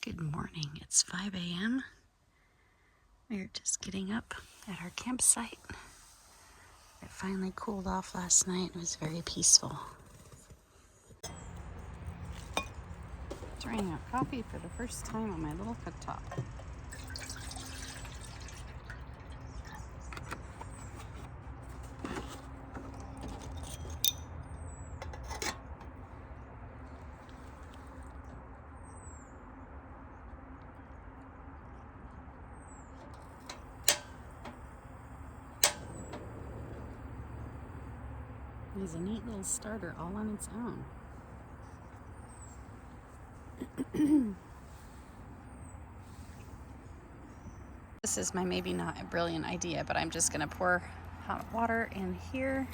Good morning. It's 5 a.m. We're just getting up at our campsite. It finally cooled off last night. It was very peaceful. Trying out coffee for the first time on my little cooktop. It was a neat little starter all on its own. This is my maybe not a brilliant idea, but I'm just gonna pour hot water in here,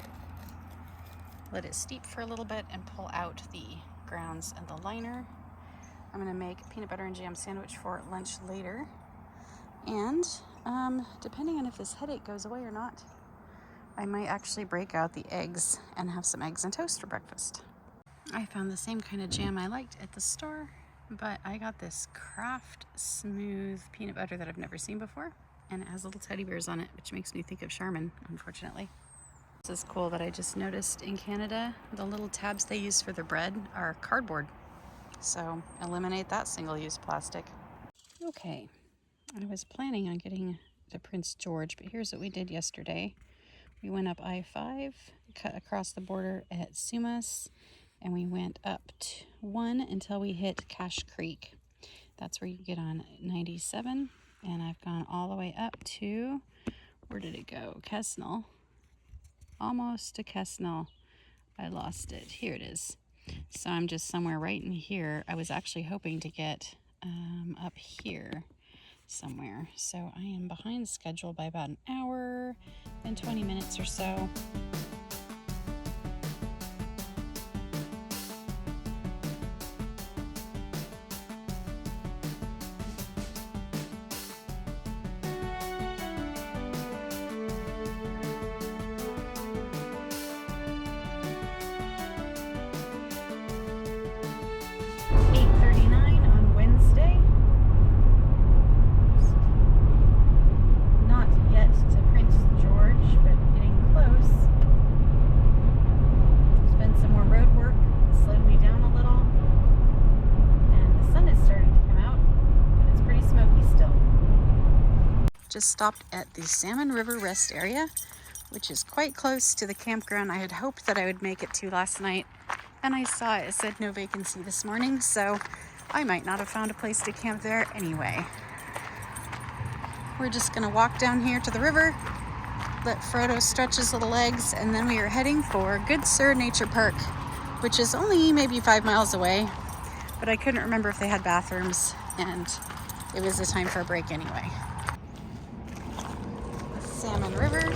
let it steep for a little bit, and pull out the grounds and the liner. I'm gonna make a peanut butter and jam sandwich for lunch later. And depending on if this headache goes away or not, I might actually break out the eggs and have some eggs and toast for breakfast. I found the same kind of jam I liked at the store, but I got this Kraft smooth peanut butter that I've never seen before, and it has little teddy bears on it, which makes me think of Charmin, unfortunately. This is cool that I just noticed in Canada, the little tabs they use for the bread are cardboard. So eliminate that single-use plastic. Okay, I was planning on getting to Prince George, but here's what we did yesterday. We went up I-5, cut across the border at Sumas, and we went up 1 until we hit Cache Creek. That's where you get on 97, and I've gone all the way up to, where did it go? Quesnel. Almost to Quesnel. I lost it. Here it is. So I'm just somewhere right in here. I was actually hoping to get up here somewhere. So I am behind schedule by about an hour and 20 minutes or so. Just stopped at the Salmon River Rest Area, which is quite close to the campground I had hoped that I would make it to last night, and I saw it said no vacancy this morning, so I might not have found a place to camp there anyway. We're just gonna walk down here to the river, let Frodo stretch his little legs, and then we are heading for Goodsir Nature Park, which is only maybe 5 miles away, but I couldn't remember if they had bathrooms, and it was the time for a break anyway. Salmon River,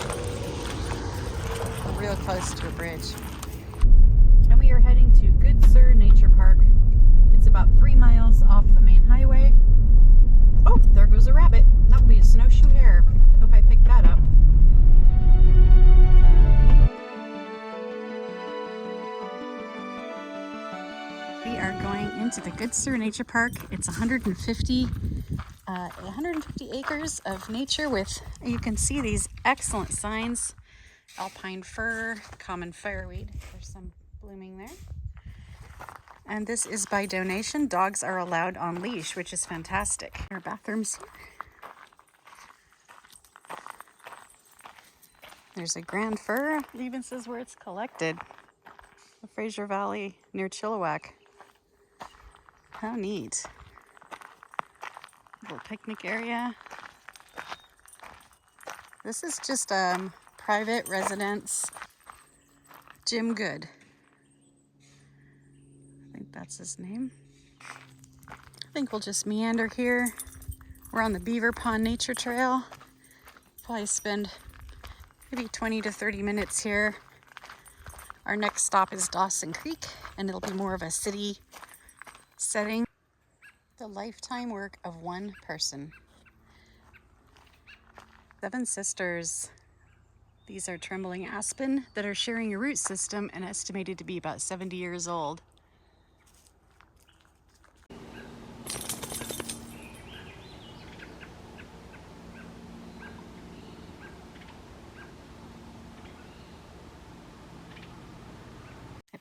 real close to a bridge. And we are heading to Goodsir Nature Park. It's about 3 miles off the main highway. Oh, there goes a rabbit. That will be a snowshoe hare. Hope I picked that up. We are going into the Goodsir Nature Park. It's 150 acres of nature with, you can see these excellent signs. Alpine fir, common fireweed. There's some blooming there. And this is by donation. Dogs are allowed on leash, which is fantastic. There are bathrooms here. There's a grand fir. It even says where it's collected. The Fraser Valley near Chilliwack. How neat. Little picnic area. This is just private residence. Jim Good. I think that's his name. I think we'll just meander here. We're on the Beaver Pond Nature Trail. Probably spend maybe 20 to 30 minutes here. Our next stop is Dawson Creek, and it'll be more of a city setting. The lifetime work of one person. 7 sisters. These are trembling aspen that are sharing a root system and estimated to be about 70 years old.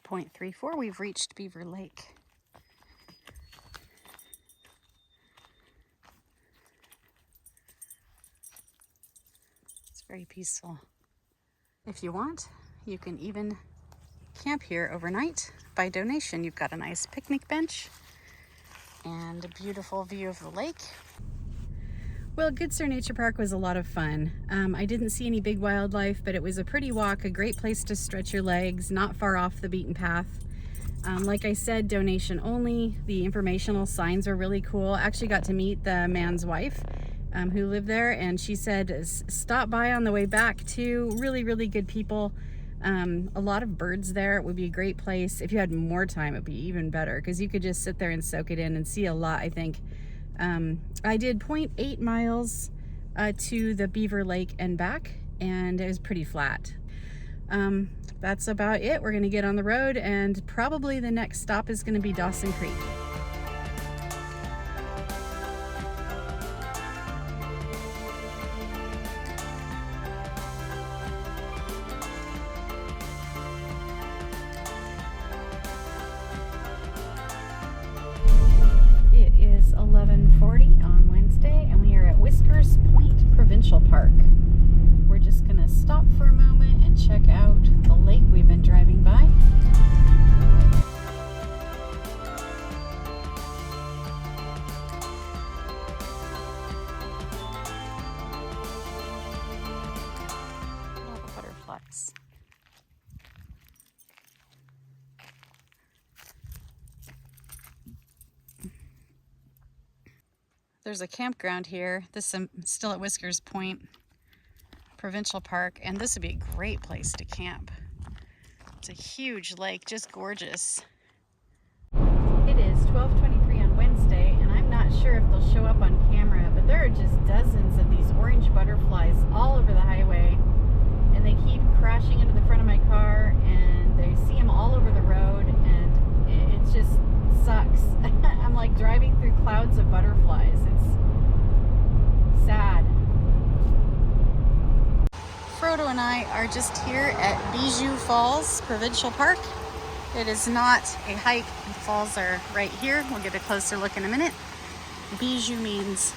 5.34. We've reached Beaver Lake. It's very peaceful. If you want, you can even camp here overnight by donation. You've got a nice picnic bench and a beautiful view of the lake. Well, Goodsir Nature Park was a lot of fun. I didn't see any big wildlife, but it was a pretty walk, a great place to stretch your legs, not far off the beaten path. Like I said, donation only. The informational signs were really cool. I actually got to meet the man's wife who lived there, and she said stop by on the way back too. Really, really good people. A lot of birds there. It would be a great place. If you had more time, it'd be even better because you could just sit there and soak it in and see a lot, I think. I did 0.8 miles to the Beaver Lake and back, and it was pretty flat. That's about it. We're going to get on the road, and probably the next stop is going to be Dawson Creek. It is 11:40 on Wednesday, and we are at Whiskers Point Provincial Park. We're just going to stop for a moment and check out the lake we've been driving by. All the butterflies. There's a campground here. This is still at Whiskers Point Provincial Park, and this would be a great place to camp. It's a huge lake, just gorgeous. It is 12:23 on Wednesday, and I'm not sure if they'll show up on camera, but there are just dozens of these orange butterflies all over the highway, and they keep crashing into the front of my car, and they see them all over the road, and it just sucks. I'm like driving through clouds of butterflies. It's sad. Frodo and I are just here at Bijou Falls Provincial Park. It is not a hike. The falls are right here. We'll get a closer look in a minute. Bijou means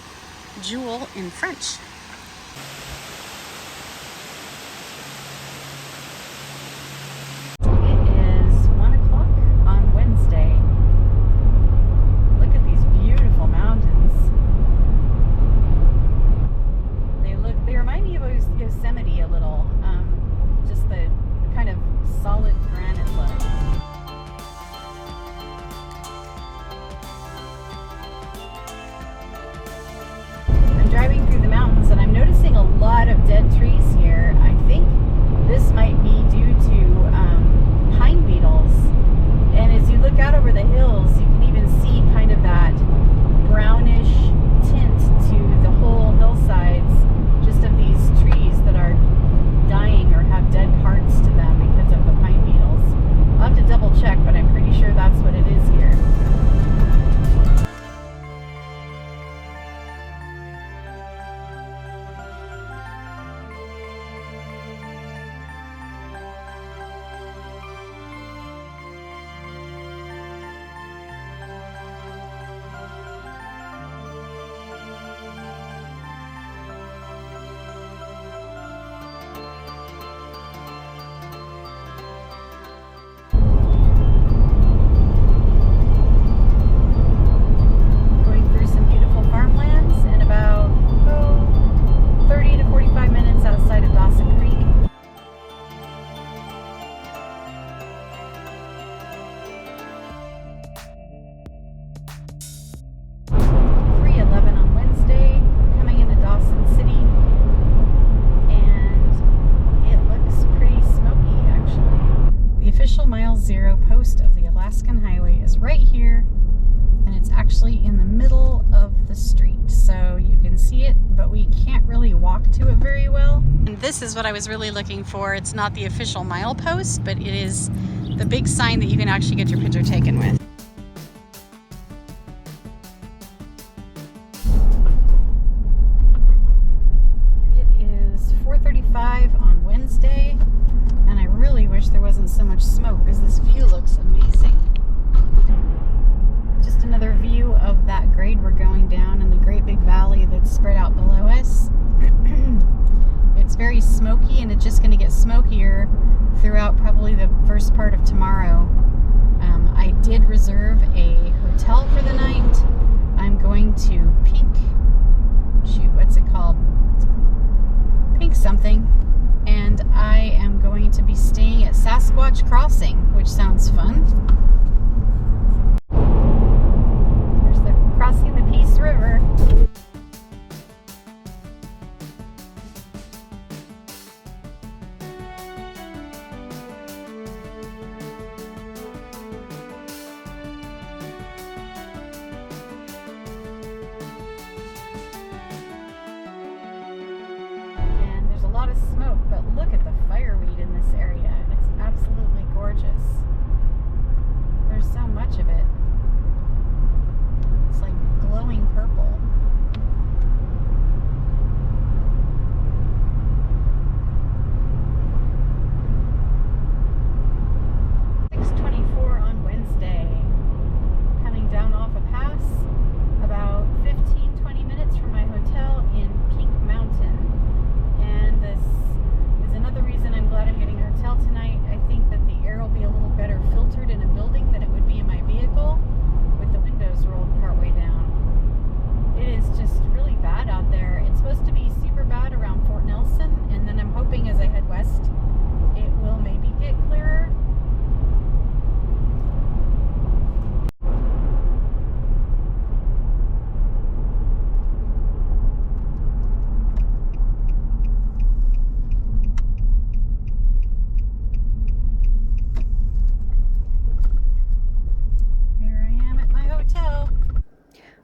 jewel in French. It is 1 o'clock on Wednesday. Look at these beautiful mountains. They remind me of Yosemite a little. Just the kind of solid granite look. I'm driving through the mountains and I'm noticing a lot of dead trees here. I think this might be due to pine beetles. And as you look out over the hills, you can even see kind of that brownish tint to the whole hillsides, just of these trees that are dying or have dead parts to them because of the pine beetles. I'll have to double check, but I'm pretty sure that's what it is here. This is what I was really looking for. It's not the official milepost, but it is the big sign that you can actually get your picture taken with. It is 4:35 on Wednesday, and I really wish there wasn't so much much smoke because this view looks amazing. Just another view of that grade we're going down in the great big valley that's spread out below us. It's very smoky, and it's just going to get smokier throughout probably the first part of tomorrow. I did reserve a hotel for the night. I'm going to what's it called? Pink something. And I am going to be staying at Sasquatch Crossing, which sounds fun. There's the crossing the Peace River. A lot of smoke, but look at the fireweed in this area. It's absolutely gorgeous. There's so much of it. It's like glowing purple. On Wednesday, coming down off a pass about 15-20 minutes from my hotel in Pink Mountain. And this is another reason I'm glad I'm getting a hotel tonight. I think that the air will be a little better filtered in a building than it would be in my vehicle with the windows rolled partway down. It is just really bad out there. It's supposed to be super bad around Fort Nelson, and then I'm hoping as I head west it will maybe get clearer.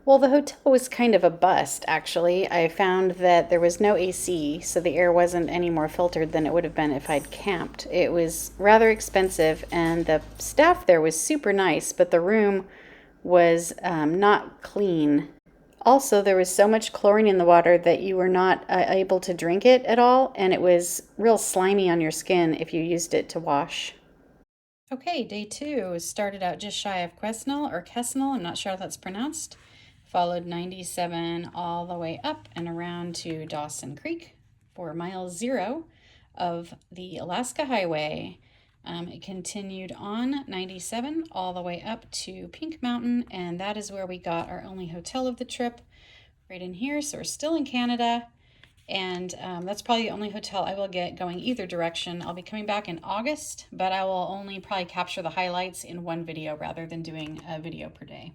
Well, the hotel was kind of a bust, actually. I found that there was no AC, so the air wasn't any more filtered than it would have been if I'd camped. It was rather expensive, and the staff there was super nice, but the room was not clean. Also, there was so much chlorine in the water that you were not able to drink it at all, and it was real slimy on your skin if you used it to wash. Okay, day 2 started out just shy of Quesnel, or Kesnel, I'm not sure how that's pronounced. Followed 97 all the way up and around to Dawson Creek for mile 0 of the Alaska Highway. It continued on 97 all the way up to Pink Mountain, and that is where we got our only hotel of the trip, right in here. So we're still in Canada, and that's probably the only hotel I will get going either direction. I'll be coming back in August, but I will only probably capture the highlights in one video rather than doing a video per day.